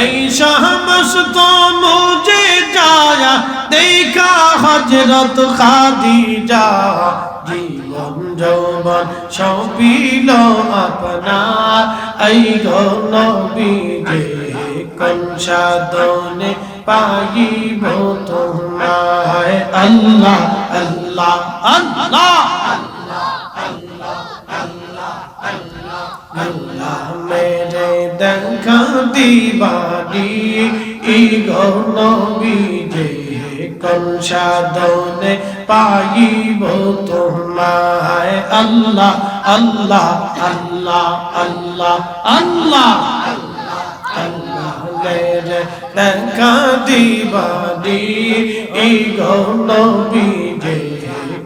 এই সমস্ত মুজিজা দেখা হযরত খাদিজা জীবন যৌবন সবিল আপনার এই গো নবী যে কোন সাধনে পাইব তোমায় আল্লাহ আল্লাহ আল্লাহ আল্লাহ মেরে দেখা দিবানি গো নবী যে কোন সাধনে পাইব তোমায় আল্লাহ আল্লাহ আল্লাহ আল্লাহ আল্লাহ আল্লাহ মেরে দেখা দিবানি গো নবী যে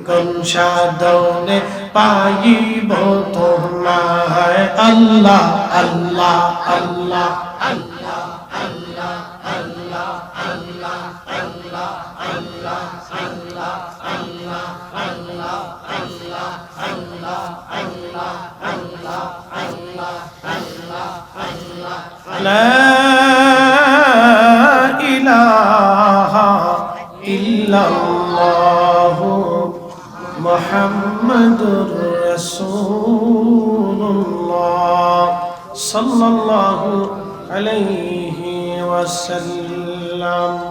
কোন সাধনে পাইব তোমায় আল্লাহ আল্লাহ আল্লাহ আল্লাহ আল্লাহ আল্লাহ আল্লাহ আল্লাহ আল্লাহ আল্লাহ আল্লাহ আল্লাহ আল্লাহ আল্লাহ আল্লাহ আল্লাহ আল্লাহ আল্লাহ আল্লাহ লা ইলাহা ইল্লাল্লাহু মুহাম্মাদুর রাসূলুল্লাহ সাল্লাল্লাহু আলাইহি ওয়াসাল্লাম।